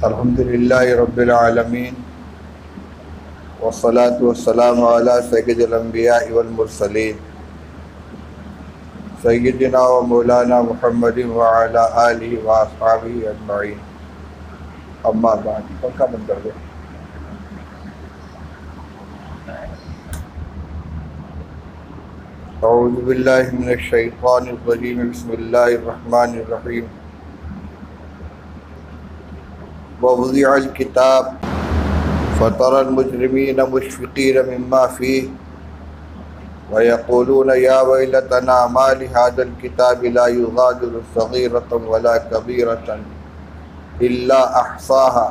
الحمدللہ رب العالمین والصلاة والسلام علی سید الانبیاء والمرسلین سیدنا و مولانا محمد وعلی آلہ واصحابہ اجمعین اما بعد۔ پنکھا بند کر دو۔ اعوذ باللہ من الشیطان الرجیم، بسم اللہ الرحمن الرحیم۔ ووضع الکتاب فترى المجرمین مشفقین مما فیہ ويقولون یا ویلتنا ما لهذا الكتاب لا یغادر صغیرۃ ولا کبیرۃ الا احصاها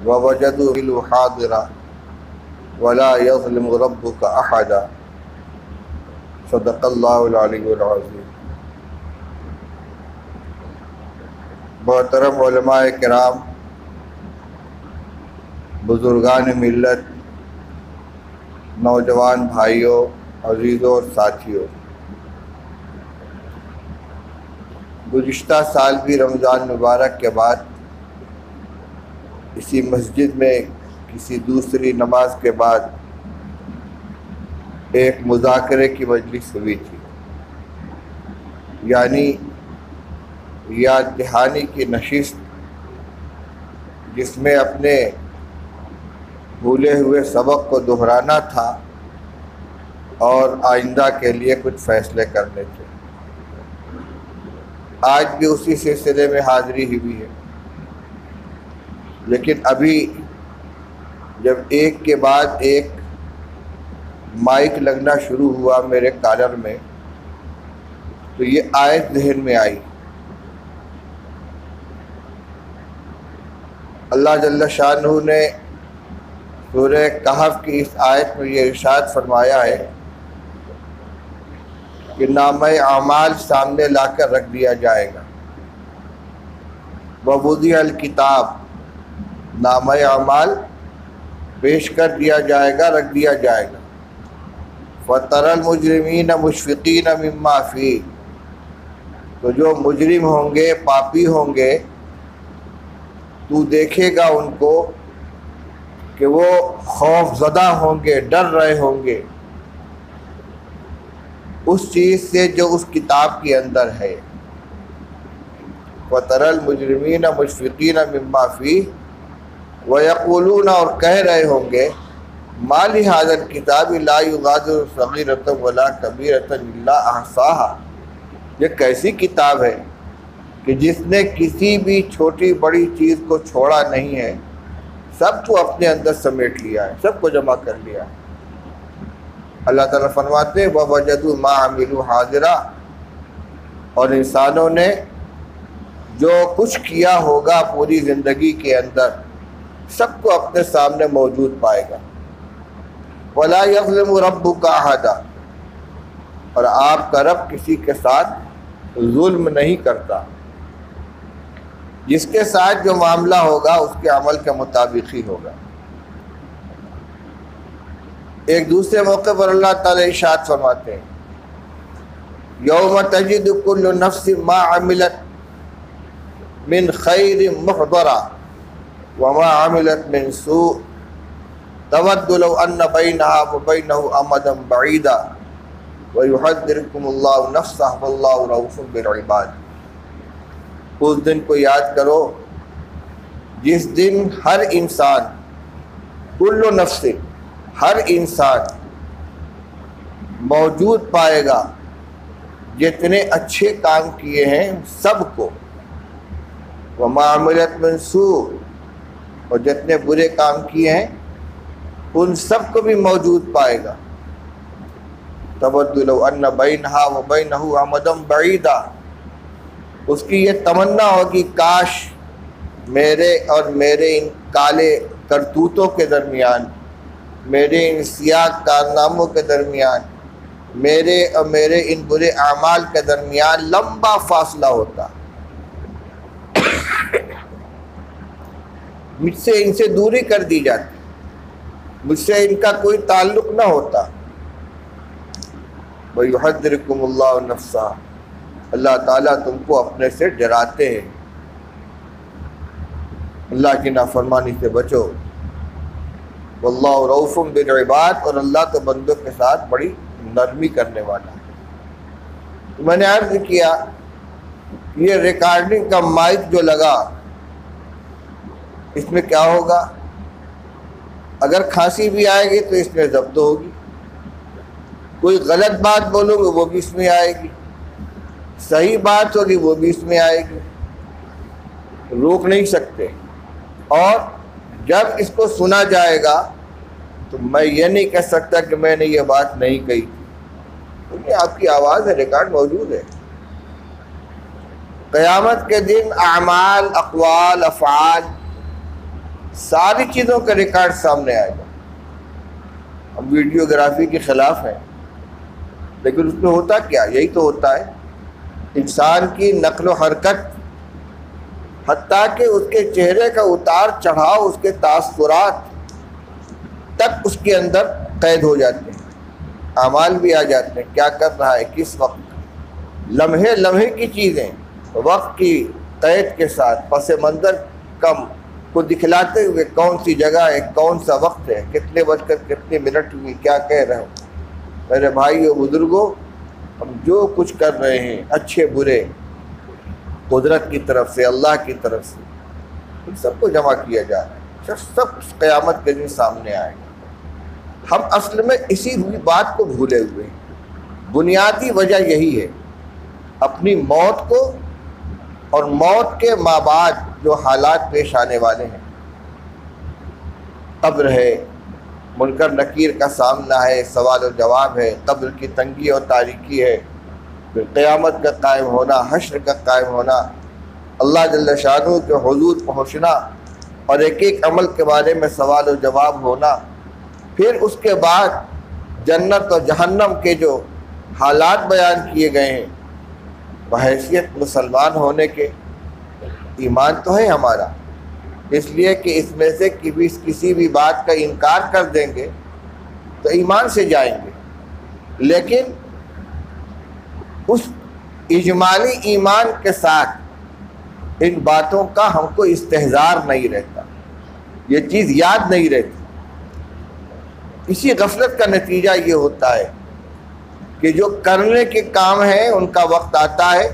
ووجدوا فيه حاضرا ولا يظلم ربك احدا۔ صدق اللہ العلی العظیم۔ محترم علماء کرام، بزرگان ملت، نوجوان بھائیوں، عزیزوں اور ساتھیوں، گزشتہ سال بھی رمضان مبارک کے بعد اسی مسجد میں کسی دوسری نماز کے بعد ایک مذاکرے کی مجلس ہوئی تھی، یعنی یاد دہانی کی نشست، جس میں اپنے بھولے ہوئے سبق کو دہرانا تھا اور آئندہ کے لیے کچھ فیصلے کرنے تھے۔ آج بھی اسی سلسلے میں حاضری ہوئی ہے، لیکن ابھی جب ایک کے بعد ایک مائک لگنا شروع ہوا میرے کالر میں، تو یہ آیت ذہن میں آئی۔ اللہ جل شانہ نے سورہ کہف کی اس آیت میں یہ ارشاد فرمایا ہے کہ نامہ اعمال سامنے لا کر رکھ دیا جائے گا۔ ووضع الکتاب، نامہ اعمال پیش کر دیا جائے گا، رکھ دیا جائے گا۔ فَتَرَى الْمُجْرِمِينَ مُشْفِقِينَ مِمَّا فِيهِ، تو جو مجرم ہوں گے، پاپی ہوں گے، تو دیکھے گا ان کو کہ وہ خوف زدہ ہوں گے، ڈر رہے ہوں گے اس چیز سے جو اس کتاب کے اندر ہے۔ وَتَرَى الْمُجْرِمِينَ مُشْفِقِينَ مِمَّا فِيهِ وَيَقُولُونَ، اور کہہ رہے ہوں گے، مَا لِهَذَا الْكِتَابِ لَا يُغَادِرُ صَغِيرَةً وَلَا كَبِيرَةً إِلَّا أَحْصَاهَا، یہ کیسی کتاب ہے کہ جس نے کسی بھی چھوٹی بڑی چیز کو چھوڑا نہیں ہے، سب کو اپنے اندر سمیٹ لیا ہے، سب کو جمع کر لیا ہے۔ اللہ تعالیٰ فرماتے ہیں وَوَجَدُوا مَا عَمِلُوا حَاضِرًا، اور انسانوں نے جو کچھ کیا ہوگا پوری زندگی کے اندر سب کو اپنے سامنے موجود پائے گا۔ وَلَا يَظْلِمُ رَبُّكَ أَحَدًا، اور آپ کا رب کسی کے ساتھ ظلم نہیں کرتا، جس کے ساتھ جو معاملہ ہوگا اس کے عمل کے مطابق ہی ہوگا۔ ایک دوسرے موقع پر اللہ تعالیٰ ارشاد فرماتے ہیں یوم تجد کل نفس ما عملت من خیر محضرا وما عملت من سوء تود لو ان بینہا وبینہ امدا بعیدا ویحذرکم اللہ نفسہ واللہ رؤوف بالعباد۔ اس دن کو یاد کرو جس دن ہر انسان، کل نفس، ہر انسان موجود پائے گا جتنے اچھے کام کیے ہیں سب کو، وما عملت من سوء، اور جتنے برے کام کیے ہیں ان سب کو بھی موجود پائے گا۔ تود لو ان بینہا وبینہ امدا بعیدا، اس کی یہ تمنا ہوگی کاش میرے اور میرے ان کالے کرتوتوں کے درمیان، میرے ان سیاہ کارناموں کے درمیان، میرے اور میرے ان برے اعمال کے درمیان لمبا فاصلہ ہوتا، مجھ سے ان سے دوری کر دی جاتی، مجھ سے ان کا کوئی تعلق نہ ہوتا۔ وَيُحَذِّرُكُمُ اللَّهُ نَفْسَهُ، اللہ تعالیٰ تم کو اپنے سے ڈراتے ہیں۔ اللہ کی نافرمانی سے بچو۔ واللہ رؤوف بالعباد، اور اللہ تو بندوں کے ساتھ بڑی نرمی کرنے والا ہے۔ میں نے عرض کیا یہ ریکارڈنگ کا مائک جو لگا اس میں کیا ہوگا؟ اگر کھانسی بھی آئے گی تو اس میں ضبط ہوگی، کوئی غلط بات بولو گے وہ بھی اس میں آئے گی، صحیح بات ہوگی وہ بھی اس میں آئے گی، روک نہیں سکتے۔ اور جب اس کو سنا جائے گا تو میں یہ نہیں کہہ سکتا کہ میں نے یہ بات نہیں کہی، کیونکہ آپ کی آواز ہے، ریکارڈ موجود ہے۔ قیامت کے دن اعمال، اقوال، افعال، ساری چیزوں کا ریکارڈ سامنے آئے گا۔ ہم ویڈیوگرافی کے خلاف ہیں، لیکن اس میں ہوتا کیا؟ یہی تو ہوتا ہے، انسان کی نقل و حرکت، حتیٰ کہ اس کے چہرے کا اتار چڑھاؤ، اس کے تاثرات تک اس کے اندر قید ہو جاتے ہیں، اعمال بھی آ جاتے ہیں، کیا کر رہا ہے کس وقت، لمحے لمحے کی چیزیں وقت کی قید کے ساتھ، پس منظر کم کو دکھلاتے ہوئے کون سی جگہ ہے، کون سا وقت ہے، کتنے بج کر کتنے منٹ ہوئی، کیا کہہ رہے ہو۔ میرے بھائیو بزرگوں، ہم جو کچھ کر رہے ہیں اچھے برے، قدرت کی طرف سے، اللہ کی طرف سے، ان سب کو جمع کیا جا رہا ہے، سب قیامت کے دن سامنے آئے گا۔ ہم اصل میں اسی بات کو بھولے ہوئے ہیں، بنیادی وجہ یہی ہے، اپنی موت کو اور موت کے ما بعد جو حالات پیش آنے والے ہیں، قبر ہے، منکر نکیر کا سامنا ہے، سوال و جواب ہے، قبر کی تنگی اور تاریکی ہے، پھر قیامت کا قائم ہونا، حشر کا قائم ہونا، اللہ جل شانہ کے حضور پہنچنا اور ایک ایک عمل کے بارے میں سوال و جواب ہونا، پھر اس کے بعد جنت اور جہنم کے جو حالات بیان کیے گئے ہیں، بحیثیت مسلمان ہونے کے ایمان تو ہے ہمارا، اس لیے کہ اس میں سے کسی بھی بات کا انکار کر دیں گے تو ایمان سے جائیں گے، لیکن اس اجمالی ایمان کے ساتھ ان باتوں کا ہم کو استحضار نہیں رہتا، یہ چیز یاد نہیں رہتی۔ اسی غفلت کا نتیجہ یہ ہوتا ہے کہ جو کرنے کے کام ہیں ان کا وقت آتا ہے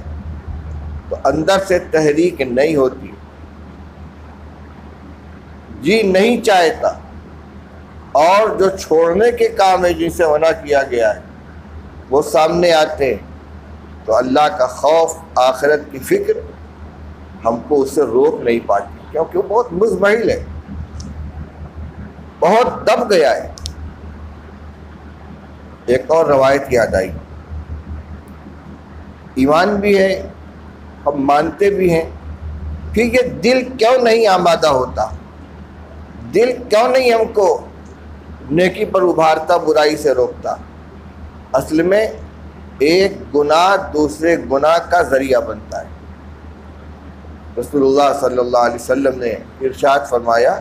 تو اندر سے تحریک نہیں ہوتی، جی نہیں چاہتا، اور جو چھوڑنے کے کام ہے جن سے منع کیا گیا ہے وہ سامنے آتے ہیں تو اللہ کا خوف، آخرت کی فکر ہم کو اس سے روک نہیں پاتی، کیونکہ وہ بہت مزمحل ہے، بہت دب گیا ہے۔ ایک اور روایت یاد آئی، ایمان بھی ہے، ہم مانتے بھی ہیں، پھر یہ دل کیوں نہیں آمادہ ہوتا، دل کیوں نہیں ہم کو نیکی پر ابھارتا، برائی سے روکتا؟ اصل میں ایک گناہ دوسرے گناہ کا ذریعہ بنتا ہے۔ رسول اللہ صلی اللہ علیہ وسلم نے ارشاد فرمایا،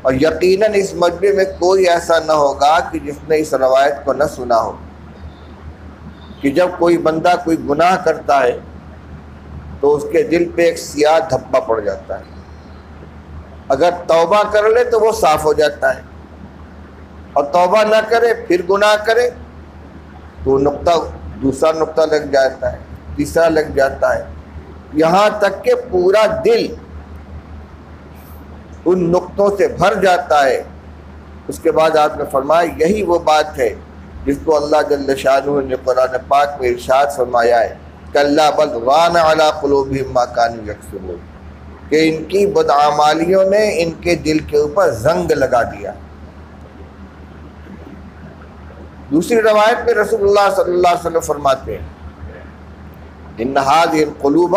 اور یقیناً اس مجمع میں کوئی ایسا نہ ہوگا کہ جس نے اس روایت کو نہ سنا ہو کہ جب کوئی بندہ کوئی گناہ کرتا ہے تو اس کے دل پہ ایک سیاہ دھبا پڑ جاتا ہے، اگر توبہ کر لے تو وہ صاف ہو جاتا ہے، اور توبہ نہ کرے پھر گناہ کرے تو دوسرا نقطہ لگ جاتا ہے، تیسرا لگ جاتا ہے، یہاں تک کہ پورا دل ان نقطوں سے بھر جاتا ہے۔ اس کے بعد آپ نے فرمایا یہی وہ بات ہے جس کو اللہ جل شانہ نے قرآن پاک میں ارشاد فرمایا ہے، کلا بل ران علی قلوبہم ما کانوا یکسبون، کہ ان کی بدعمالیوں نے ان کے دل کے اوپر زنگ لگا دیا۔ دوسری روایت میں رسول اللہ صلی اللہ علیہ وسلم فرماتے ہیں، ان هذه القلوب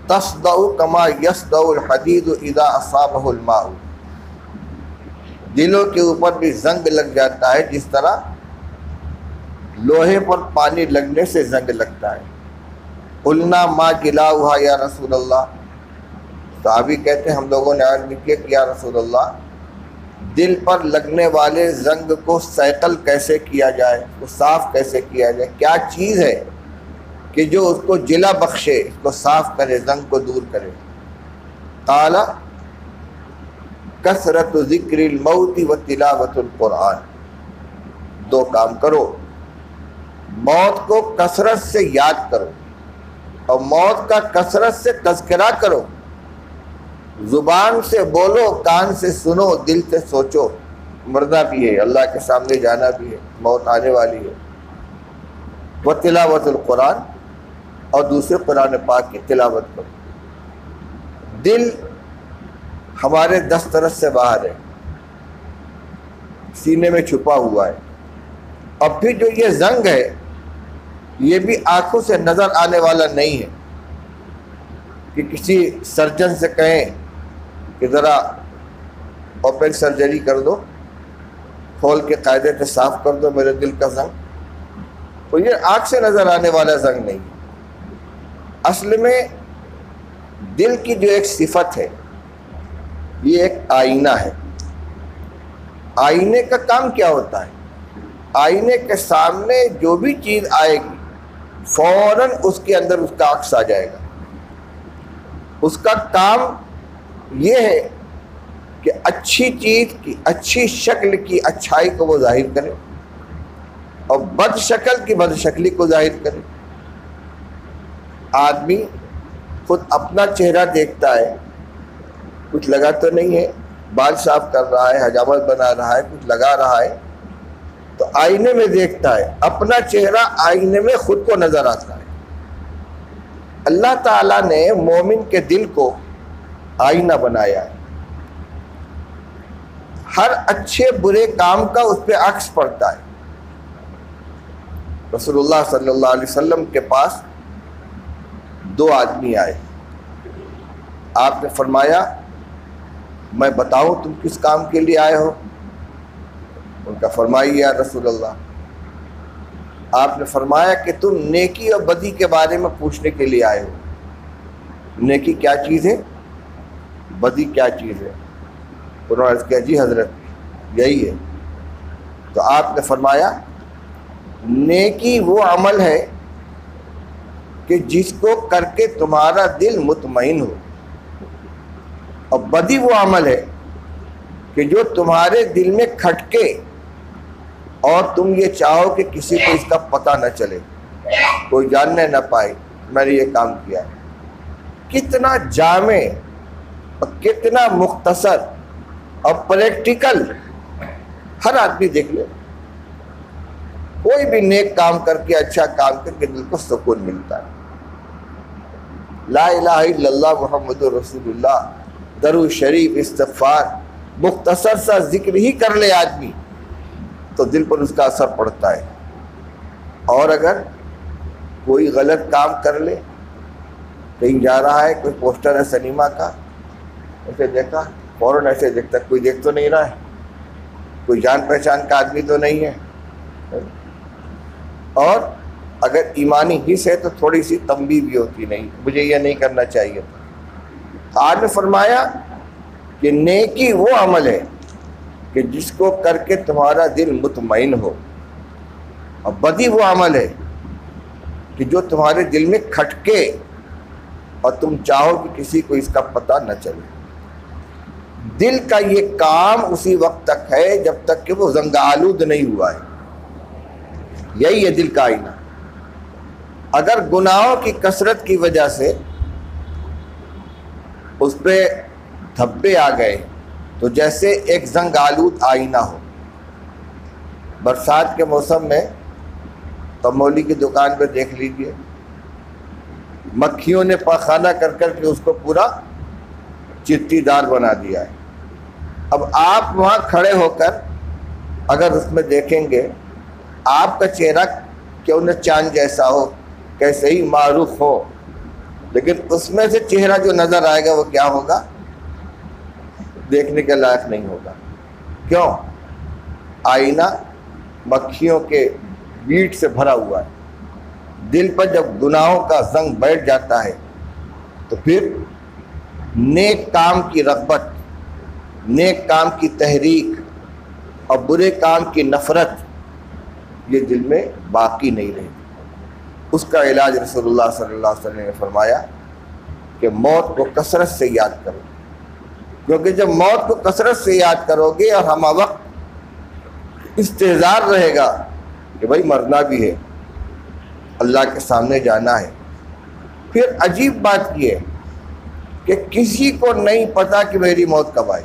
تصدع كما يصدع الحديد اذا اصابه الماء، دلوں کے اوپر بھی زنگ لگ جاتا ہے جس طرح لوہے پر پانی لگنے سے زنگ لگتا ہے۔ قلنا ما جلاؤها یا رسول اللہ، صحابی کہتے ہیں ہم لوگوں نے عرض کیا کہ یا رسول اللہ، دل پر لگنے والے زنگ کو سیقل کیسے کیا جائے، وہ صاف کیسے کیا جائے، کیا چیز ہے کہ جو اس کو جلا بخشے، اس کو صاف کرے، زنگ کو دور کرے؟ قال کثرت ذکر الموت و تلاوت القرآن. دو کام کرو، موت کو کثرت سے یاد کرو اور موت کا کثرت سے تذکرہ کرو. زبان سے بولو، کان سے سنو، دل سے سوچو. مرنا بھی ہے، اللہ کے سامنے جانا بھی ہے، موت آنے والی ہے. وہ تلاوت القرآن، اور دوسرے قرآن پاک کی تلاوت کرو. دل ہمارے دسترس سے باہر ہے، سینے میں چھپا ہوا ہے. اور پھر جو یہ زنگ ہے یہ بھی آنکھوں سے نظر آنے والا نہیں ہے کہ کسی سرجن سے کہیں کہ ذرا اوپن سرجری کر دو، کھول کے قاعدے سے صاف کر دو میرے دل کا زنگ. تو یہ آنکھ سے نظر آنے والا زنگ نہیں. اصل میں دل کی جو ایک صفت ہے یہ ایک آئینہ ہے. آئینے کا کام کیا ہوتا ہے؟ آئینے کے سامنے جو بھی چیز آئے گی فوراً اس کے اندر اس کا عکس آ جائے گا. اس کا کام یہ ہے کہ اچھی چیز کی، اچھی شکل کی اچھائی کو وہ ظاہر کرے اور بد شکل کی بد شکلی کو ظاہر کرے. آدمی خود اپنا چہرہ دیکھتا ہے، کچھ لگا تو نہیں ہے، بال صاف کر رہا ہے، حجامت بنا رہا ہے، کچھ لگا رہا ہے تو آئینے میں دیکھتا ہے، اپنا چہرہ آئینے میں خود کو نظر آتا ہے. اللہ تعالیٰ نے مومن کے دل کو آئینہ بنایا ہے. ہر اچھے برے کام کا اس پہ عکس پڑتا ہے. رسول اللہ صلی اللہ علیہ وسلم کے پاس دو آدمی آئے. آپ نے فرمایا میں بتاؤں تم کس کام کے لیے آئے ہو؟ ان کا فرمائی یا رسول اللہ. آپ نے فرمایا کہ تم نیکی اور بدی کے بارے میں پوچھنے کے لیے آئے ہو. نیکی کیا چیز ہے، بدی کیا چیز ہے؟ انہوں نے کہا جی حضرت یہی ہے. تو آپ نے فرمایا نیکی وہ عمل ہے کہ جس کو کر کے تمہارا دل مطمئن ہو، اور بدی وہ عمل ہے کہ جو تمہارے دل میں کھٹکے اور تم یہ چاہو کہ کسی کو اس کا پتہ نہ چلے، کوئی جاننے نہ پائے میں نے یہ کام کیا. کتنا جامع اور کتنا مختصر اور پریکٹیکل. ہر آدمی دیکھ لے، کوئی بھی نیک کام کر کے، اچھا کام کر کے دل کو سکون ملتا ہے. لا الہ الا اللہ محمد رسول اللہ، درود شریف، استغفار، مختصر سا ذکر ہی کر لے آدمی تو دل پر اس کا اثر پڑتا ہے. اور اگر کوئی غلط کام کر لے، کہیں جا رہا ہے، کوئی پوسٹر ہے سنیما کا، ایسے دیکھا، فوراً ایسے دیکھتا کوئی دیکھ تو نہیں رہا ہے، کوئی جان پہچان کا آدمی تو نہیں ہے. اور اگر ایمانی حص ہے تو تھوڑی سی تنبیہ بھی ہوتی، نہیں مجھے یہ نہیں کرنا چاہیے تھا. آپ نے فرمایا کہ نیکی وہ عمل ہے کہ جس کو کر کے تمہارا دل مطمئن ہو، اور بدی وہ عمل ہے کہ جو تمہارے دل میں کھٹکے اور تم چاہو کہ کسی کو اس کا پتہ نہ چلے. دل کا یہ کام اسی وقت تک ہے جب تک کہ وہ زنگ آلود نہیں ہوا ہے. یہی ہے دل کا آئینہ. اگر گناہوں کی کثرت کی وجہ سے اس پہ دھبے آ گئے تو جیسے ایک زنگ آلود آئینہ ہو. برسات کے موسم میں تمولی کی دکان پہ دیکھ لیجئے، مکھیوں نے پاخانہ کر کر کے اس کو پورا چٹی دار بنا دیا ہے. اب آپ وہاں کھڑے ہو کر اگر اس میں دیکھیں گے، آپ کا چہرہ کیوں نہ چاند جیسا ہو، کیسے ہی معروف ہو، لیکن اس میں سے چہرہ جو نظر آئے گا وہ کیا ہوگا؟ دیکھنے کے لائق نہیں ہوگا. کیوں؟ آئینہ مکھیوں کے بیٹ سے بھرا ہوا ہے. دل پر جب گناہوں کا زنگ بیٹھ جاتا ہے تو پھر نیک کام کی رغبت، نیک کام کی تحریک اور برے کام کی نفرت یہ دل میں باقی نہیں رہی. اس کا علاج رسول اللہ صلی اللہ علیہ وسلم نے فرمایا کہ موت کو کثرت سے یاد کرو. کیونکہ جب موت کو کثرت سے یاد کرو گے اور ہمہ وقت استحضار رہے گا کہ بھائی مرنا بھی ہے، اللہ کے سامنے جانا ہے، پھر عجیب بات یہ ہے کہ کسی کو نہیں پتا کہ میری موت کب آئے.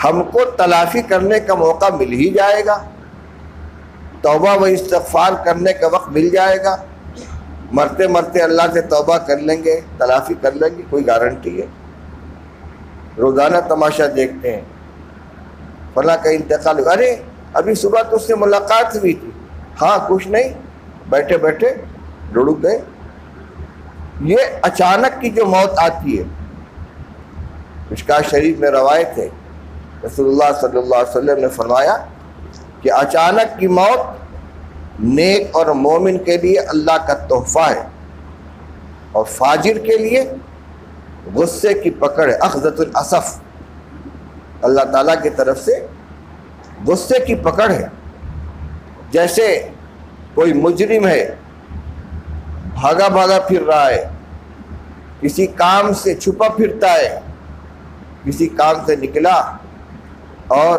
ہم کو تلافی کرنے کا موقع مل ہی جائے گا، توبہ و استغفار کرنے کا وقت مل جائے گا، مرتے مرتے اللہ سے توبہ کر لیں گے، تلافی کر لیں گے، کوئی گارنٹی ہے؟ روزانہ تماشا دیکھتے ہیں، فلاں کا انتقال، ارے ابھی صبح تو اس سے ملاقات ہوئی تھی، ہاں کچھ نہیں، بیٹھے بیٹھے لڑک گئے. یہ اچانک کی جو موت آتی ہے، مشکوٰۃ شریف میں روایت ہے، رسول اللہ صلی اللہ علیہ وسلم نے فرمایا کہ اچانک کی موت نیک اور مومن کے لیے اللہ کا تحفہ ہے، اور فاجر کے لیے غصے کی پکڑ ہے، اخذۃ الاسف، اللہ تعالیٰ کی طرف سے غصے کی پکڑ ہے. جیسے کوئی مجرم ہے، بھاگا بھاگا پھر رہا ہے، کسی کام سے چھپا پھرتا ہے، کسی کام سے نکلا اور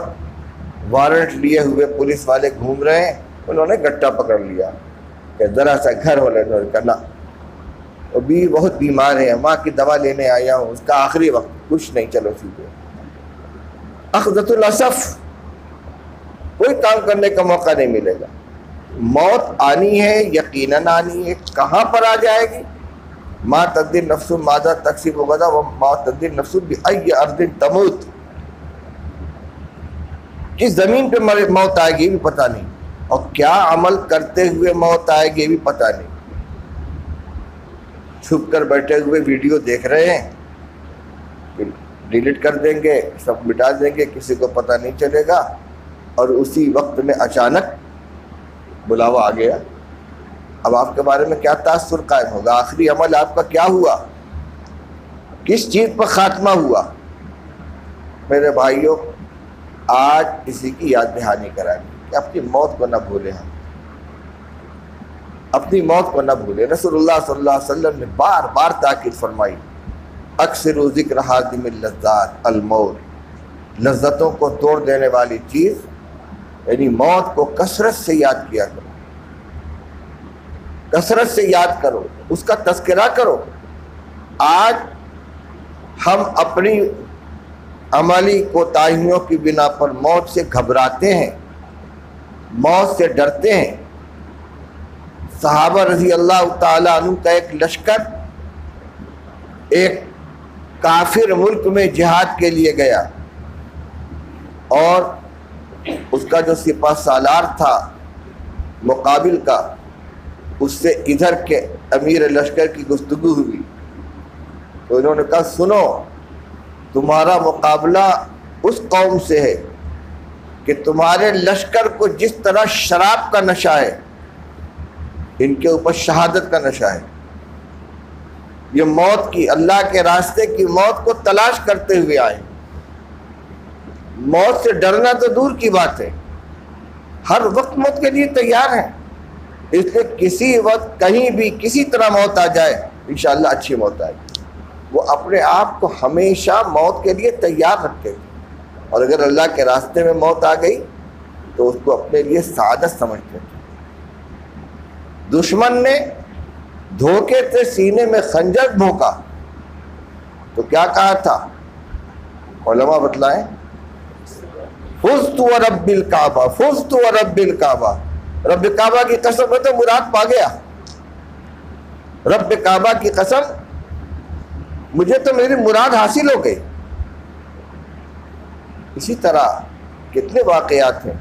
وارنٹ لیے ہوئے پولیس والے گھوم رہے ہیں، انہوں نے گٹا پکڑ لیا کہ ذرا سا گھر والے کرنا، اور بیوی بہت بیمار ہے، ماں کی دوا لینے آیا ہوں، اس کا آخری وقت، کچھ نہیں، چلو سیدھے. اخذۃ الاسف، کوئی کام کرنے کا موقع نہیں ملے گا. موت آنی ہے، یقیناً آنی ہے، کہاں پر آ جائے گی؟ ما تدری نفس ماذا تکسب غدا وما تدری نفس بأی ارض تموت. کس زمین پہ موت آئے گی یہ بھی پتہ نہیں، اور کیا عمل کرتے ہوئے موت آئے گی یہ بھی پتہ نہیں. چھپ کر بیٹھے ہوئے ویڈیو دیکھ رہے ہیں، ڈیلیٹ کر دیں گے، سب مٹا دیں گے، کسی کو پتہ نہیں چلے گا، اور اسی وقت میں اچانک بلاوا آ گیا. اب آپ کے بارے میں کیا تاثر قائم ہوگا؟ آخری عمل آپ کا کیا ہوا؟ کس چیز پر خاتمہ ہوا؟ میرے بھائیوں، آج کسی کی یاد دہانی کرانی کہ اپنی موت کو نہ بھولیں، ہم اپنی موت کو نہ بھولیں. رسول اللہ صلی اللہ علیہ وسلم نے بار بار تاکید فرمائی، اکثر ذکر حادم اللذات الموت، لذتوں کو توڑ دینے والی چیز یعنی موت کو کثرت سے یاد کیا کرو، کثرت سے یاد کرو، اس کا تذکرہ کرو. آج ہم اپنی عملی کوتاہیوں کی بنا پر موت سے گھبراتے ہیں، موت سے ڈرتے ہیں. صحابہ رضی اللہ تعالیٰ عنہ کا ایک لشکر ایک کافر ملک میں جہاد کے لیے گیا، اور اس کا جو سپہ سالار تھا مقابل کا، اس سے ادھر کے امیر لشکر کی گفتگو ہوئی، تو انہوں نے کہا سنو، تمہارا مقابلہ اس قوم سے ہے کہ تمہارے لشکر کو جس طرح شراب کا نشہ ہے، ان کے اوپر شہادت کا نشہ ہے. یہ موت کی، اللہ کے راستے کی موت کو تلاش کرتے ہوئے آئے. موت سے ڈرنا تو دور کی بات ہے، ہر وقت موت کے لیے تیار ہیں. اس لیے کسی وقت کہیں بھی کسی طرح موت آ جائے، انشاءاللہ اچھی موت آئے. وہ اپنے آپ کو ہمیشہ موت کے لیے تیار رکھتے تھے، اور اگر اللہ کے راستے میں موت آ گئی تو اس کو اپنے لیے سعادت سمجھتے تھے. دشمن نے دھوکے سے سینے میں خنجر بھونکا تو کیا کہا تھا؟ علماء بتلائیں، فزت ورب الکعبہ، فزت ورب الکعبہ، رب کعبہ کی قسم ہے تو مراد پا گیا. رب کعبہ کی قسم، مجھے تو میری مراد حاصل ہو گئی. اسی طرح کتنے واقعات ہیں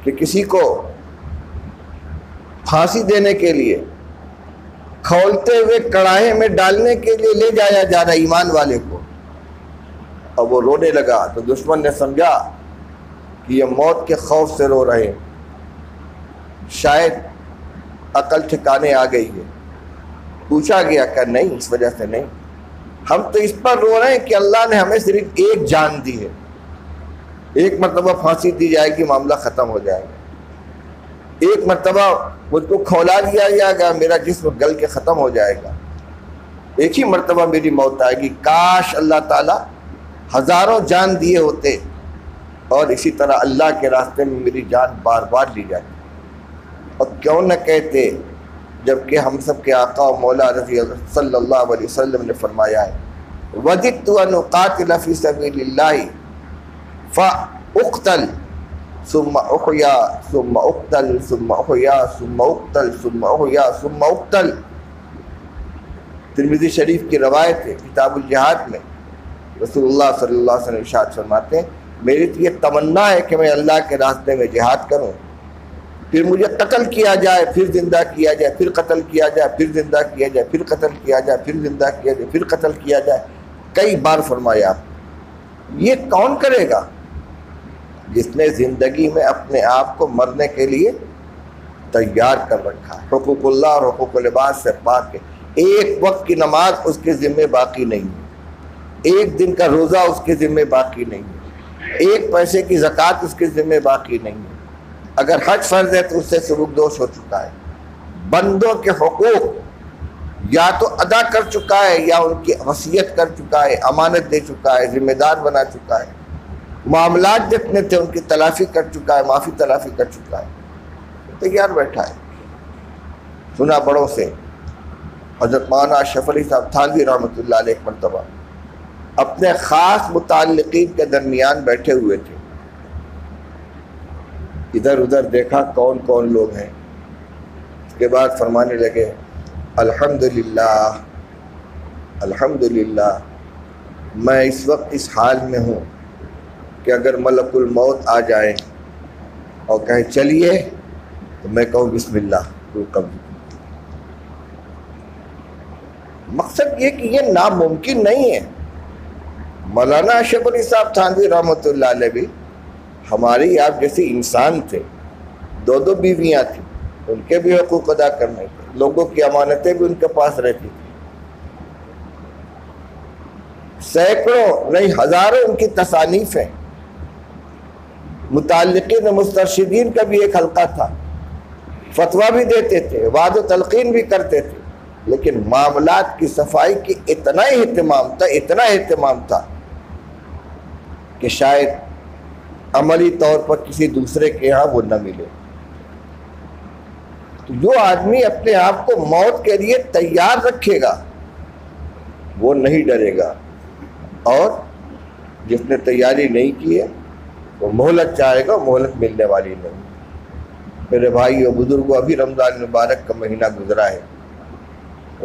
کہ کسی کو پھانسی دینے کے لیے کھولتے ہوئے کڑاہے میں ڈالنے کے لیے لے جایا جا رہا ایمان والے کو، اور وہ رونے لگا تو دشمن نے سمجھا کہ یہ موت کے خوف سے رو رہے ہیں، شاید عقل ٹھکانے آ گئی ہے. پوچھا گیا کہ نہیں، اس وجہ سے نہیں، ہم تو اس پر رو رہے ہیں کہ اللہ نے ہمیں صرف ایک جان دی ہے، ایک مرتبہ پھانسی دی جائے گی، معاملہ ختم ہو جائے گا. ایک مرتبہ مجھ کو کھولا دیا جائے گا، میرا جسم گل کے ختم ہو جائے گا. ایک ہی مرتبہ میری موت آئے گی، کاش اللہ تعالیٰ ہزاروں جان دیے ہوتے اور اسی طرح اللہ کے راستے میں میری جان بار بار لی جاتی۔ اور کیوں نہ کہتے، جبکہ ہم سب کے آقا و مولا رضی اللہ صلی اللہ علیہ وسلم نے فرمایا ہے وَدِدْتُ أَنْ أُقَاتِلَ فِي سَبِيلِ اللَّهِ فَأُقْتَلْ ثُمَّ أُحْيَا ثُمَّ أُقْتَلْ ثُمَّ أُحْيَا ثُمَّ أُقْتَلْ ثُمَّ أُحْيَا ثُمَّ أُقْتَلْ۔ ترمذی شریف کی روایت ہے، کتاب الجہاد میں رسول اللہ صلی اللہ علیہ وسلم ارشاد فرماتے ہیں میری تو یہ تمنا ہے کہ میں اللہ کے راستے میں جہاد کروں، پھر مجھے قتل کیا جائے، پھر زندہ کیا جائے، پھر قتل کیا جائے، پھر زندہ کیا جائے، پھر قتل کیا جائے، پھر زندہ کیا جائے، پھر قتل کیا جائے، کئی بار فرمایا۔ یہ کون کرے گا؟ جس نے زندگی میں اپنے آپ کو مرنے کے لیے تیار کر رکھا ہے، حقوق اللہ اور حقوق العباد سے پاک ہے۔ ایک وقت کی نماز اس کے ذمہ باقی نہیں ہے، ایک دن کا روزہ اس کے ذمہ باقی نہیں ہے، ایک پیسے کی زکوٰۃ اس کے ذمہ باقی نہیں ہے۔ اگر حج فرض ہے تو اس سے سلوک دوش ہو چکا ہے، بندوں کے حقوق یا تو ادا کر چکا ہے یا ان کی وصیت کر چکا ہے، امانت دے چکا ہے، ذمہ دار بنا چکا ہے، معاملات جتنے تھے ان کی تلافی کر چکا ہے، معافی تلافی کر چکا ہے، تیار بیٹھا ہے۔ سنا بڑوں سے حضرت مولانا اشرف علی صاحب تھانوی رحمۃ اللہ علیہ ایک مرتبہ اپنے خاص متعلقین کے درمیان بیٹھے ہوئے تھے، ادھر ادھر دیکھا کون کون لوگ ہیں، اس کے بعد فرمانے لگے الحمدللہ الحمدللہ میں اس وقت اس حال میں ہوں کہ اگر ملک الموت آ جائیں اور کہیں چلیے تو میں کہوں بسم اللہ تو قبول۔ مقصد یہ کہ یہ ناممکن نہیں ہے۔ مولانا اشرف علی صاحب تھانوی رحمۃ اللہ علیہ بھی ہماری آپ جیسی انسان تھے، دو دو بیویاں تھیں، ان کے بھی حقوق ادا کرنے تھے، لوگوں کی امانتیں بھی ان کے پاس رہتی تھیں، سینکڑوں نہیں ہزاروں ان کی تصانیف ہیں، متعلقین و مسترشدین کا بھی ایک حلقہ تھا، فتویٰ بھی دیتے تھے، وعظ و تلقین بھی کرتے تھے، لیکن معاملات کی صفائی کی اتنا اہتمام تھا کہ شاید عملی طور پر کسی دوسرے کے ہاں وہ نہ ملے۔ تو جو آدمی اپنے آپ کو موت کے لیے تیار رکھے گا وہ نہیں ڈرے گا، اور جس نے تیاری نہیں کی ہے وہ مہلت چاہے گا، مہلت ملنے والی نہیں۔ میرے بھائی اور بزرگوں، ابھی رمضان مبارک کا مہینہ گزرا ہے،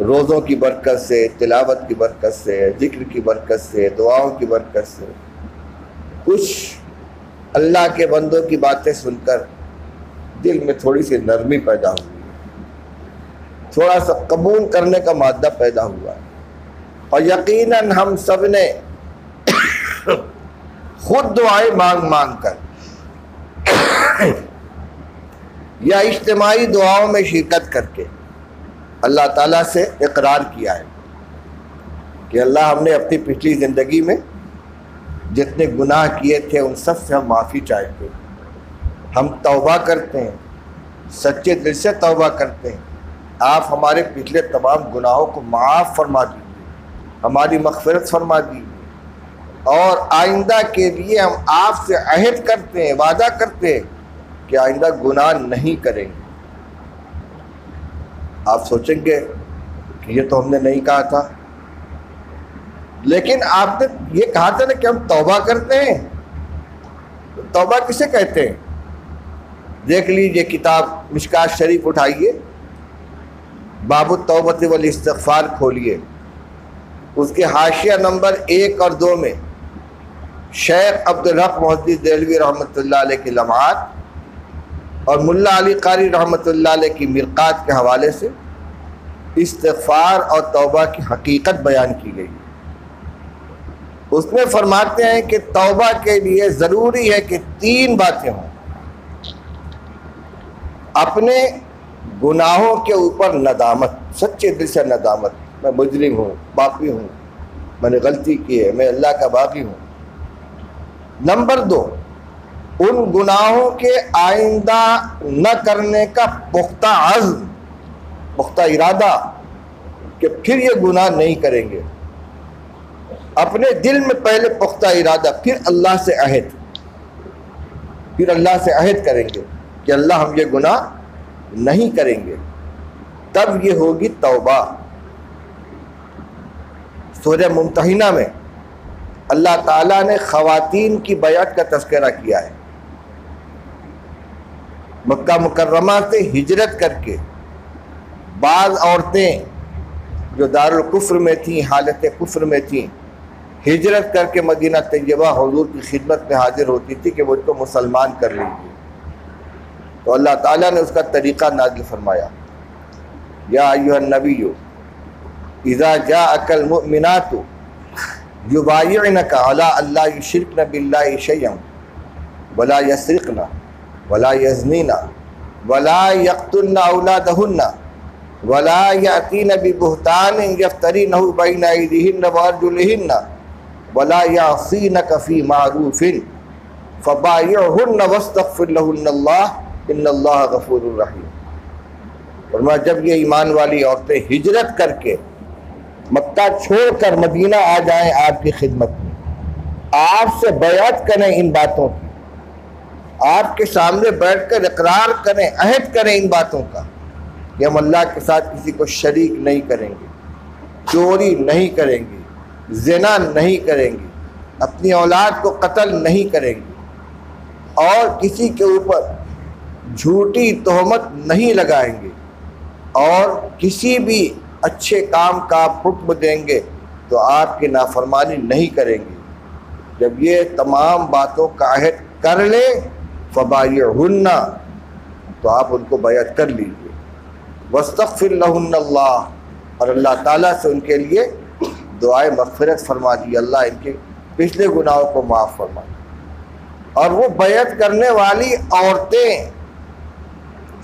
روزوں کی برکت سے، تلاوت کی برکت سے، ذکر کی برکت سے، دعاؤں کی برکت سے کچھ اللہ کے بندوں کی باتیں سن کر دل میں تھوڑی سی نرمی پیدا ہوئی، تھوڑا سا قبول کرنے کا مادہ پیدا ہوا، اور یقیناً ہم سب نے خود دعائیں مانگ مانگ کر یا اجتماعی دعاؤں میں شرکت کر کے اللہ تعالیٰ سے اقرار کیا ہے کہ اللہ ہم نے اپنی پچھلی زندگی میں جتنے گناہ کیے تھے ان سب سے ہم معافی چاہتے ہیں، ہم توبہ کرتے ہیں، سچے دل سے توبہ کرتے ہیں، آپ ہمارے پچھلے تمام گناہوں کو معاف فرما دیجیے، ہماری مغفرت فرما دیجیے، اور آئندہ کے لیے ہم آپ سے عہد کرتے ہیں، وعدہ کرتے ہیں کہ آئندہ گناہ نہیں کریں گے۔ آپ سوچیں گے کہ یہ تو ہم نے نہیں کہا تھا، لیکن آپ نے یہ کہا تھا نا کہ ہم توبہ کرتے ہیں، تو توبہ کسے کہتے ہیں؟ دیکھ لیجئے کتاب مشکات شریف اٹھائیے، باب التوبۃ والاستغفار کھولیے، اس کے حاشیہ نمبر 1 اور 2 میں شیخ عبدالحق محدث دہلوی رحمۃ اللہ علیہ کی لمحات اور ملا علی قاری رحمۃ اللہ علیہ کی مرقات کے حوالے سے استغفار اور توبہ کی حقیقت بیان کی گئی۔ اس میں فرماتے ہیں کہ توبہ کے لیے ضروری ہے کہ 3 باتیں ہوں: اپنے گناہوں کے اوپر ندامت، سچے دل سے ندامت، میں مجرم ہوں، پاپی ہوں، میں نے غلطی کی ہے، میں اللہ کا باغی ہوں۔ نمبر 2، ان گناہوں کے آئندہ نہ کرنے کا پختہ عزم، پختہ ارادہ، کہ پھر یہ گناہ نہیں کریں گے. اپنے دل میں پہلے پختہ ارادہ، پھر اللہ سے عہد، پھر اللہ سے عہد کریں گے کہ اللہ ہم یہ گناہ نہیں کریں گے، تب یہ ہوگی توبہ. سورہ ممتحنہ میں اللہ تعالیٰ نے خواتین کی بیعت کا تذکرہ کیا ہے. مکہ مکرمہ سے ہجرت کر کے بعض عورتیں جو دارالکفر میں تھیں، حالت کفر میں تھیں، ہجرت کر کے مدینہ طیبہ حضور کی خدمت میں حاضر ہوتی تھی کہ وہ تو مسلمان کر لیجیے. تو اللہ تعالیٰ نے اس کا طریقہ نازل فرمایا، یا ایھا النبی اذا جاءک المؤمنات یبایعنک علی الا یشرکن باللہ شیئا ولا یسرقن ولا یزنین ولا یقتلن اولادہن ولا یأتین ببہتان یفترینہ بین ایدیہن وارجلہن ولا یعصینک فی معروف فبایعہن واستغفر لہن اللہ ان اللہ غفور الرحیم. فرمایا جب یہ ایمان والی عورتیں ہجرت کر کے مکہ چھوڑ کر مدینہ آ جائیں آپ کی خدمت میں، آپ سے بیعت کریں ان باتوں کی، آپ کے سامنے بیٹھ کر اقرار کریں، عہد کریں ان باتوں کا کہ ہم اللہ کے ساتھ کسی کو شریک نہیں کریں گے، چوری نہیں کریں گے، زنا نہیں کریں گے، اپنی اولاد کو قتل نہیں کریں گے، اور کسی کے اوپر جھوٹی تہمت نہیں لگائیں گے، اور کسی بھی اچھے کام کا آپ حکم دیں گے تو آپ کی نافرمانی نہیں کریں گے. جب یہ تمام باتوں کا عہد کر لیں فبایعہن، تو آپ ان کو بیعت کر لیجیے. واستغفر لہن اللہ، اور اللہ تعالیٰ سے ان کے لیے دعائے مغفرت فرما دی، اللہ ان کے پچھلے گناہوں کو معاف فرما. اور وہ بیعت کرنے والی عورتیں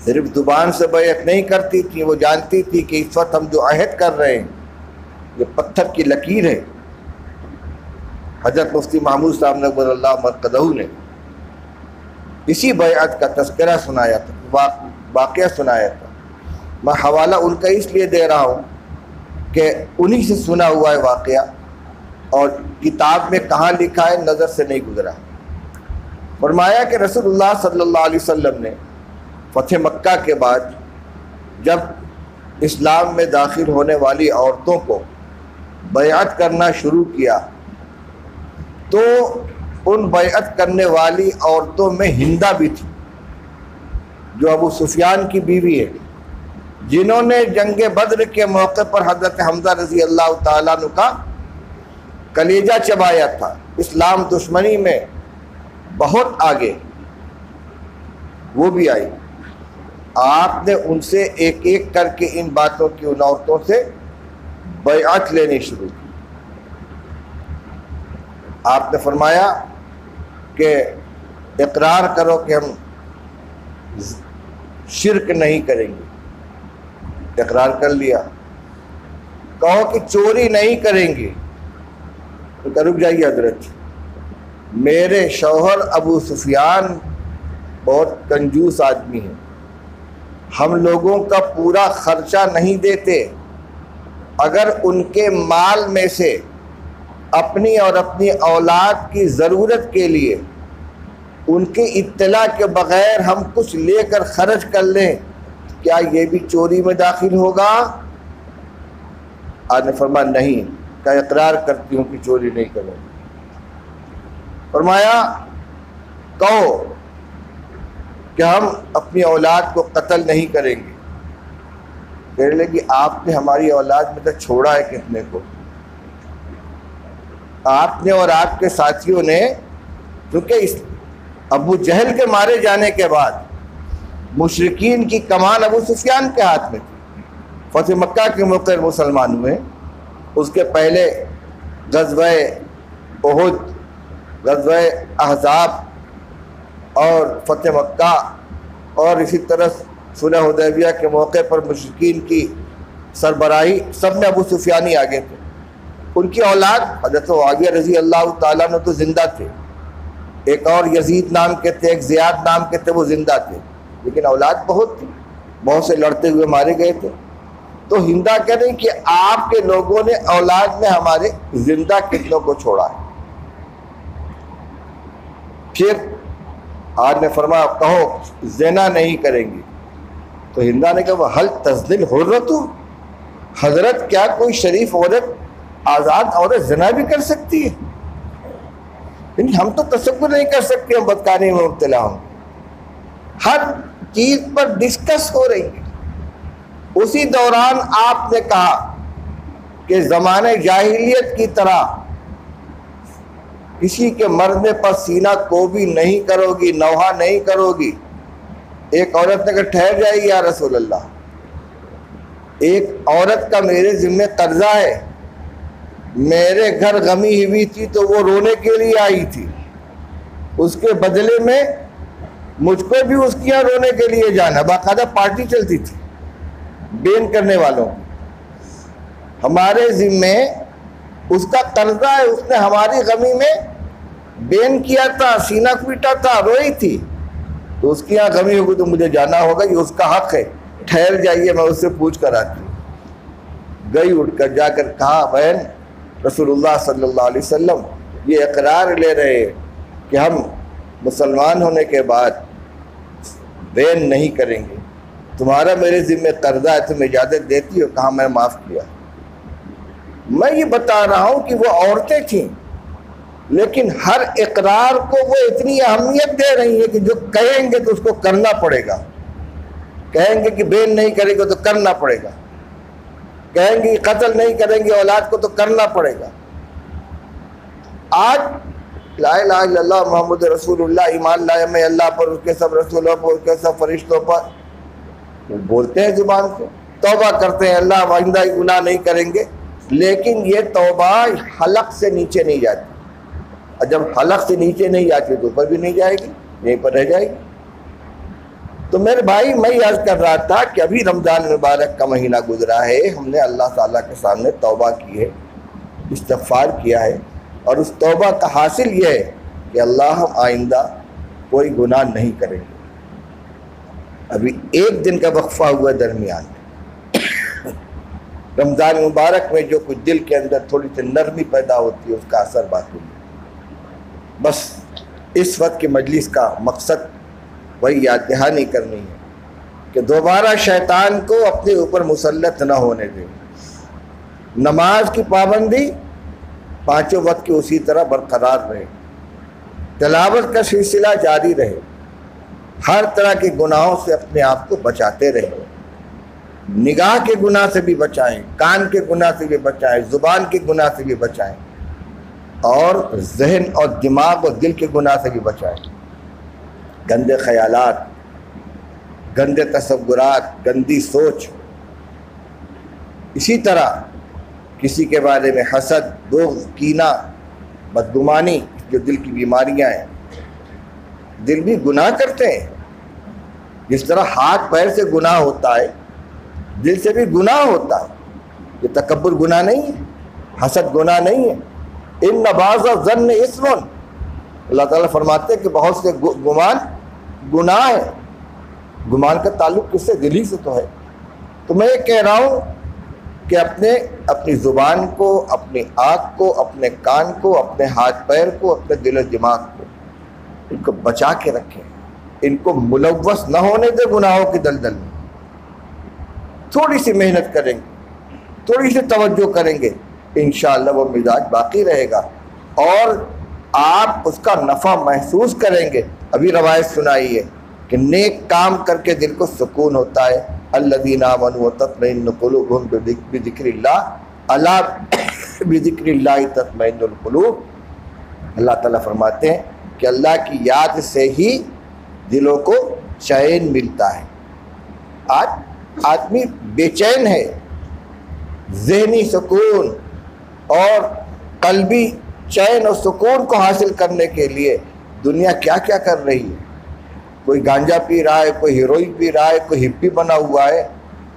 صرف زبان سے بیعت نہیں کرتی تھیں، وہ جانتی تھی کہ اس وقت ہم جو عہد کر رہے ہیں یہ پتھر کی لکیر ہے. حضرت مفتی محمود صاحب نور اللہ مرقدہ نے اسی بیعت کا تذکرہ سنایا تھا، واقعہ سنایا تھا. میں حوالہ ان کا اس لیے دے رہا ہوں کہ انہی سے سنا ہوا ہے واقعہ، اور کتاب میں کہاں لکھا ہے نظر سے نہیں گزرا. فرمایا کہ رسول اللہ صلی اللہ علیہ وسلم نے فتح مکہ کے بعد جب اسلام میں داخل ہونے والی عورتوں کو بیعت کرنا شروع کیا تو ان بیعت کرنے والی عورتوں میں ہندہ بھی تھی، جو ابو سفیان کی بیوی ہے، جنہوں نے جنگ بدر کے موقع پر حضرت حمزہ رضی اللہ تعالیٰ عنہ کا کلیجہ چبایا تھا. اسلام دشمنی میں بہت آگے، وہ بھی آئی. آپ نے ان سے ایک ایک کر کے ان باتوں کی ان عورتوں سے بیعت لینی شروع کی. آپ نے فرمایا کہ اقرار کرو کہ ہم شرک نہیں کریں گے. اقرار کر لیا. کہو کہ چوری نہیں کریں گے. تو کہ رک جائیے حضرت، میرے شوہر ابو سفیان بہت کنجوس آدمی ہیں، ہم لوگوں کا پورا خرچہ نہیں دیتے. اگر ان کے مال میں سے اپنی اور اپنی اولاد کی ضرورت کے لیے ان کی اطلاع کے بغیر ہم کچھ لے کر خرچ کر لیں، کیا یہ بھی چوری میں داخل ہوگا؟ آپ نے فرمایا نہیں. کہ اقرار کرتی ہوں کہ چوری نہیں کروں. فرمایا کہو کہ ہم اپنی اولاد کو قتل نہیں کریں گے. کہنے لگی آپ نے ہماری اولاد میں تو چھوڑا ہے کتنے کو. آپ نے اور آپ کے ساتھیوں نے، کیونکہ ابو جہل کے مارے جانے کے بعد مشرکین کی کمان ابو سفیان کے ہاتھ میں تھی. فتح مکہ کے موقع مسلمان ہوئے. اس کے پہلے غزوہ احد، غزوہ احزاب اور فتح مکہ، اور اسی طرح صلح حدیبیہ کے موقع پر مشرکین کی سربراہی سب میں ابو سفیان ہی آگے تھے. ان کی اولاد حضرت معاویہ رضی اللہ تعالیٰ عنہ تو زندہ تھے، ایک اور یزید نام کے تھے، ایک زیاد نام کے تھے، وہ زندہ تھے، لیکن اولاد بہت تھی، بہت سے لڑتے ہوئے مارے گئے تھے. تو ہندا کہہ رہی کہ آپ کے لوگوں نے اولاد میں ہمارے زندہ کتنوں کو چھوڑا ہے. پھر آج نے فرمایا کہو زنا نہیں کریں گی. تو ہندا نے کہا حل تزنی الحرۃ، حضرت کیا کوئی شریف عورت، آزاد عورت زنا بھی کر سکتی ہے؟ یعنی ہم تو تصور نہیں کر سکتے ہم بدکاری میں مبتلا ہوں. ہر چیز پر ڈسکس ہو رہی ہے. اسی دوران آپ نے کہا کہ زمانہ جاہلیت کی طرح کسی کے مرنے پر سینہ کو بھی نہیں کرو گی، نوحہ نہیں کرو گی. ایک عورت نے کہا ٹھہر جائے یا رسول اللہ، ایک عورت کا میرے ذمہ قرضہ ہے، میرے گھر غمی ہوئی تھی تو وہ رونے کے لیے آئی تھی، اس کے بدلے میں مجھ کو بھی اس کے یہاں رونے کے لیے جانا. باقاعدہ پارٹی چلتی تھی بین کرنے والوں. ہمارے ذمے اس کا قرضہ ہے، اس نے ہماری غمی میں بین کیا تھا، سینہ پیٹا تھا، روئی تھی، تو اس کی یہاں غمی ہوگی تو مجھے جانا ہوگا، یہ اس کا حق ہے. ٹھہر جائیے میں اس سے پوچھ کر آتی ہوں. گئی اٹھ کر جا کر کہا بہن رسول اللہ صلی اللہ علیہ وسلم یہ اقرار لے رہے کہ ہم مسلمان ہونے کے بعد بین نہیں کریں گے، تمہارا میرے ذمہ قرضہ ہے، تم اجازت دیتی ہو؟ کہا میں معاف کیا. میں یہ بتا رہا ہوں کہ وہ عورتیں تھیں لیکن ہر اقرار کو وہ اتنی اہمیت دے رہی ہیں کہ جو کہیں گے تو اس کو کرنا پڑے گا. کہیں گے کہ بین نہیں کریں گے تو کرنا پڑے گا، کہیں گے کہ قتل نہیں کریں گے اولاد کو تو کرنا پڑے گا. آج لا الہ الا اللہ محمد رسول اللہ، ایمان لائے میں اللہ پر، اس کے سب رسولوں پر، اس کے سب فرشتوں پر، بولتے ہیں زبان سے، توبہ کرتے ہیں اللہ آئندہ گناہ نہیں کریں گے، لیکن یہ توبہ حلق سے نیچے نہیں جاتی. اور جب حلق سے نیچے نہیں جاتی تو اوپر بھی نہیں جائے گی، یہیں پر رہ جائے گی. تو میرے بھائی میں یہ عرض کر رہا تھا کہ ابھی رمضان مبارک کا مہینہ گزرا ہے، ہم نے اللہ تعالیٰ کے سامنے توبہ کی ہے، استغفار کیا ہے، اور اس توبہ کا حاصل یہ ہے کہ اللہ ہم آئندہ کوئی گناہ نہیں کریں گے. ابھی ایک دن کا وقفہ ہوا درمیان رمضان مبارک میں جو کچھ دل کے اندر تھوڑی سی نرمی پیدا ہوتی ہے اس کا اثر باقی ہے. بس اس وقت کی مجلس کا مقصد وہی یاد دہانی کرنی ہے کہ دوبارہ شیطان کو اپنے اوپر مسلط نہ ہونے دیں. نماز کی پابندی پانچوں وقت کی اسی طرح برقرار رہے، تلاوت کا سلسلہ جاری رہے، ہر طرح کے گناہوں سے اپنے آپ کو بچاتے رہیں. نگاہ کے گناہ سے بھی بچائیں، کان کے گناہ سے بھی بچائیں، زبان کے گناہ سے بھی بچائیں، اور ذہن اور دماغ اور دل کے گناہ سے بھی بچائیں. گندے خیالات، گندے تصورات، گندی سوچ، اسی طرح کسی کے بارے میں حسد، بغض، کینہ، بدگمانی، جو دل کی بیماریاں ہیں. دل بھی گناہ کرتے ہیں، جس طرح ہاتھ پیر سے گناہ ہوتا ہے دل سے بھی گناہ ہوتا ہے. یہ تکبر گناہ نہیں ہے، حسد گناہ نہیں ہے. ان بعض الظن اسم، اللہ تعالیٰ فرماتے ہیں کہ بہت سے گمان گناہ ہے. گمان کا تعلق کس سے؟ دل ہی سے تو ہے. تو میں یہ کہہ رہا ہوں کہ اپنی زبان کو، اپنی آنکھ کو، اپنے کان کو، اپنے ہاتھ پیر کو، اپنے دل و دماغ کو، ان کو بچا کے رکھیں، ان کو ملوث نہ ہونے دے گناہوں کی دلدل میں. تھوڑی سی محنت کریں گے، تھوڑی سی توجہ کریں گے، انشاءاللہ وہ مزاج باقی رہے گا اور آپ اس کا نفع محسوس کریں گے. ابھی روایت سنائی ہے کہ نیک کام کر کے دل کو سکون ہوتا ہے. الذین آمنوا وتطمئن قلوبهم بذکر اللہ الا بذکر اللہ تطمئن القلوب. اللہ تعالیٰ فرماتے ہیں کہ اللہ کی یاد سے ہی دلوں کو چین ملتا ہے. آج آدمی بے چین ہے. ذہنی سکون اور قلبی چین اور سکون کو حاصل کرنے کے لیے دنیا کیا کیا کر رہی ہے. کوئی گانجا پی رہا ہے، کوئی ہیروئن پی رہا ہے، کوئی ہپی بنا ہوا ہے،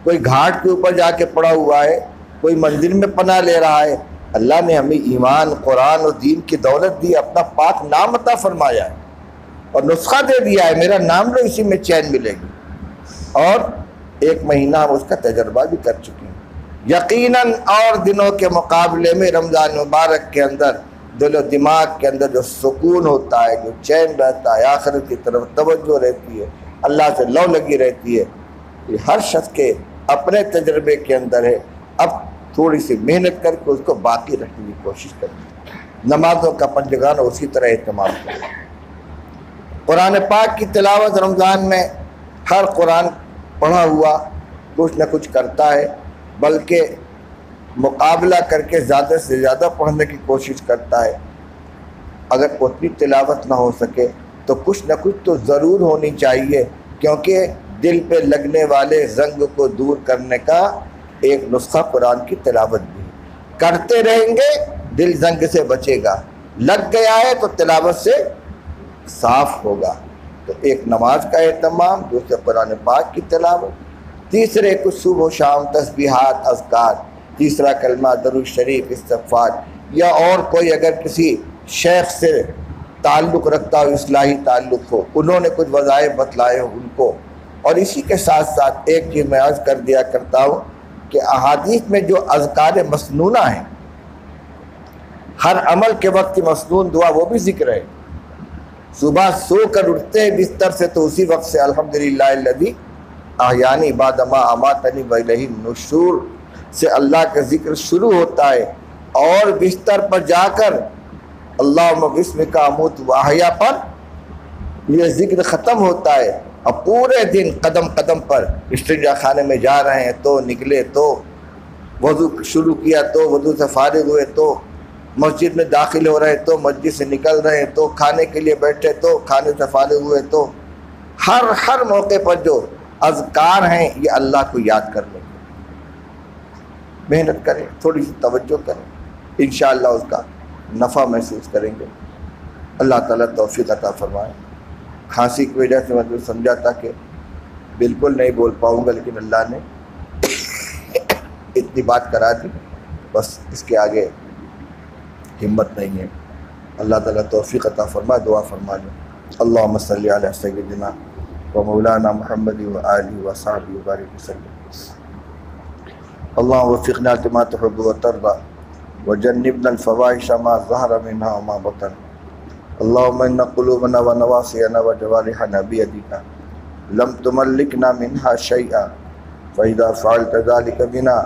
کوئی گھاٹ کے اوپر جا کے پڑا ہوا ہے، کوئی مندر میں پناہ لے رہا ہے. اللہ نے ہمیں ایمان، قرآن اور دین کی دولت دی، اپنا پاک نام عطا فرمایا ہے اور نسخہ دے دیا ہے، میرا نام لو، اسی میں چین ملے گی. اور ایک مہینہ ہم اس کا تجربہ بھی کر چکے ہیں. یقیناً اور دنوں کے مقابلے میں رمضان مبارک کے اندر دل و دماغ کے اندر جو سکون ہوتا ہے، جو چین رہتا ہے، آخرت کی طرف توجہ رہتی ہے، اللہ سے لو لگی رہتی ہے، یہ ہر شخص کے اپنے تجربے کے اندر ہے۔ اب تھوڑی سی محنت کر کے اس کو باقی رکھنے کی کوشش کریں، نمازوں کا پنجگانہ اسی طرح اہتمام کریں۔ قرآن پاک کی تلاوت رمضان میں ہر قرآن پڑھا ہوا کچھ نہ کچھ کرتا ہے، بلکہ مقابلہ کر کے زیادہ سے زیادہ پڑھنے کی کوشش کرتا ہے۔ اگر اتنی تلاوت نہ ہو سکے تو کچھ نہ کچھ تو ضرور ہونی چاہیے، کیونکہ دل پہ لگنے والے زنگ کو دور کرنے کا ایک نسخہ قرآن کی تلاوت بھی ہے۔ کرتے رہیں گے دل زنگ سے بچے گا، لگ گیا ہے تو تلاوت سے صاف ہوگا۔ تو ایک نماز کا اہتمام، دوسرے قرآن پاک کی تلاوت، تیسرے کچھ صبح و شام تسبیحات اذکار، تیسرا کلمہ درود شریف استغفار، یا اور کوئی اگر کسی شیخ سے تعلق رکھتا ہو، اصلاحی تعلق ہو، انہوں نے کچھ وظائف بتلائے ہو ان کو۔ اور اسی کے ساتھ ساتھ ایک چیز میں عرض کر دیا کرتا ہوں کہ احادیث میں جو اذکار مسنونہ ہیں، ہر عمل کے وقت کی مسنون دعا وہ بھی ذکر ہے۔ صبح سو کر اٹھتے ہیں بستر سے تو اسی وقت سے الحمدللہ الذی احیانی بعد ما اماتنی والیہ النشور سے اللہ کا ذکر شروع ہوتا ہے، اور بستر پر جا کر اللہم بسمک اموت واحیا پر یہ ذکر ختم ہوتا ہے۔ اب پورے دن قدم قدم پر استنجا خانے میں جا رہے ہیں تو نکلے، تو وضو شروع کیا تو وضو سے فارغ ہوئے، تو مسجد میں داخل ہو رہے تو مسجد سے نکل رہے ہیں، تو کھانے کے لیے بیٹھے تو کھانے سے فارغ ہوئے، تو ہر موقع پر جو اذکار ہیں یہ اللہ کو یاد کرنے کے، محنت کریں، تھوڑی سی توجہ کریں، انشاءاللہ اس کا نفع محسوس کریں گے۔ اللہ تعالیٰ توفیق عطا فرمائے۔ کھانسی کی وجہ سے میں سمجھا تھا کہ بالکل نہیں بول پاؤں گا، لیکن اللہ نے اتنی بات کرا دی، بس اس کے آگے ہمت نہیں ہے۔ اللہ تعالیٰ توفیق عطا فرمائے، دعا فرما لیں۔ اللہم صلی علی سیدنا و مولانا محمد و آلہ و صحبہ وبارک وسلم۔ اللہم وفقنا لما تحب و ترضى وجنبنا الفواحش ما ظهر منها وما بطن۔ اللہم ان قلوبنا و نواصینا و جوارحنا بیدک لم تملکنا منها شیئا فاذا فعلت ذلك بنا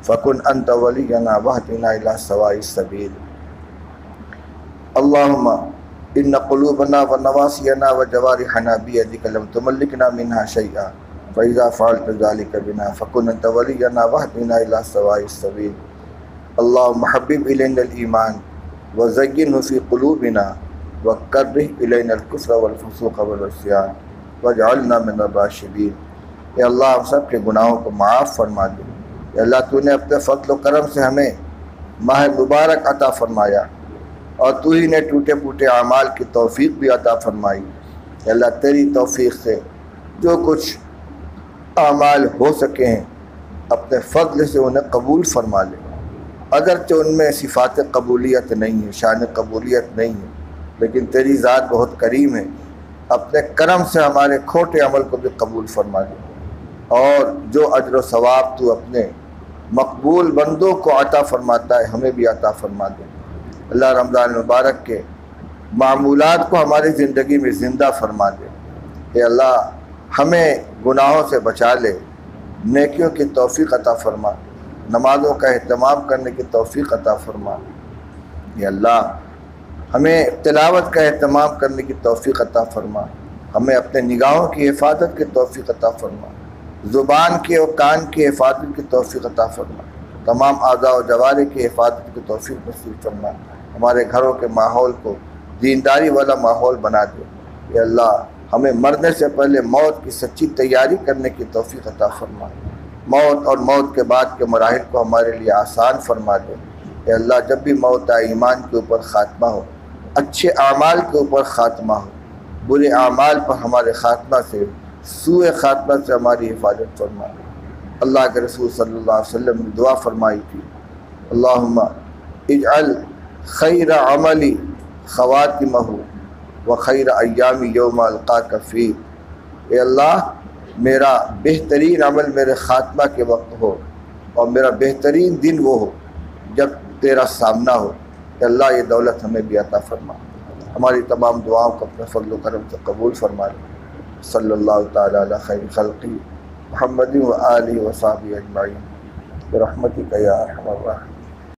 فکن انت ولینا واہدنا الی سواء السبیل۔ اللہم ان قلوبنا و نواصینا و جوارحنا بیدک لم تملکنا منها شیئا فاذا فعلت ذلك بنا فکن انت ولینا واہدنا الی سواء السبیل۔ اللہم حبب الینا الایمان وزینہ فی قلوبنا وکرہ الینا الکفر والفسوق والعصیان واجعلنا من الراشدین۔ اے اللہ ہم سب کے گناہوں کو معاف فرما دے۔ اے اللہ تو نے اپنے فضل و کرم سے ہمیں ماہ مبارک عطا فرمایا، اور تو ہی نے ٹوٹے پھوٹے اعمال کی توفیق بھی عطا فرمائی۔ اے اللہ تیری توفیق سے جو کچھ اعمال ہو سکے ہیں اپنے فضل سے انہیں قبول فرما لے، اگرچہ ان میں صفات قبولیت نہیں ہے، شان قبولیت نہیں ہے، لیکن تیری ذات بہت کریم ہے، اپنے کرم سے ہمارے کھوٹے عمل کو بھی قبول فرما دے، اور جو اجر و ثواب تو اپنے مقبول بندوں کو عطا فرماتا ہے ہمیں بھی عطا فرما دے۔ اللہ رمضان مبارک کے معمولات کو ہماری زندگی میں زندہ فرما دے۔ اے اللہ ہمیں گناہوں سے بچا لے، نیکیوں کی توفیق عطا فرما، نمازوں کا اہتمام کرنے کی توفیق عطا فرما۔ اے اللہ ہمیں تلاوت کا اہتمام کرنے کی توفیق عطا فرما، ہمیں اپنے نگاہوں کی حفاظت کی توفیق عطا فرما، زبان کی اور کان کی حفاظت کی توفیق عطا فرما، تمام اعضاء و جوارح کی حفاظت کی توفیق نصیب فرما، ہمارے گھروں کے ماحول کو دینداری والا ماحول بنا دے۔ اے اللہ ہمیں مرنے سے پہلے موت کی سچی تیاری کرنے کی توفیق عطا فرما، موت اور موت کے بعد کے مراحل کو ہمارے لیے آسان فرما دے۔ اے اللہ جب بھی موت آئے ایمان کے اوپر خاتمہ ہو، اچھے اعمال کے اوپر خاتمہ ہو، برے اعمال پر ہمارے خاتمہ سے، سوء خاتمہ سے ہماری حفاظت فرما۔ اللہ کے رسول صلی اللہ علیہ وسلم نے دعا فرمائی تھی، اللہم اجعل خیر عملی خواتمہ وخیر ایامی یوم القاک فیہ۔ اے اللہ میرا بہترین عمل میرے خاتمہ کے وقت ہو، اور میرا بہترین دن وہ ہو جب تیرا سامنا ہو کہ اللہ یہ دولت ہمیں بھی عطا فرما، ہماری تمام دعاؤں کو اپنے فضل و کرم سے قبول فرما لے۔ صلی اللہ تعالیٰ علی خیر خلقی محمد و آلہ و صحبہ اجمعین برحمتک یا ارحم الراحمین۔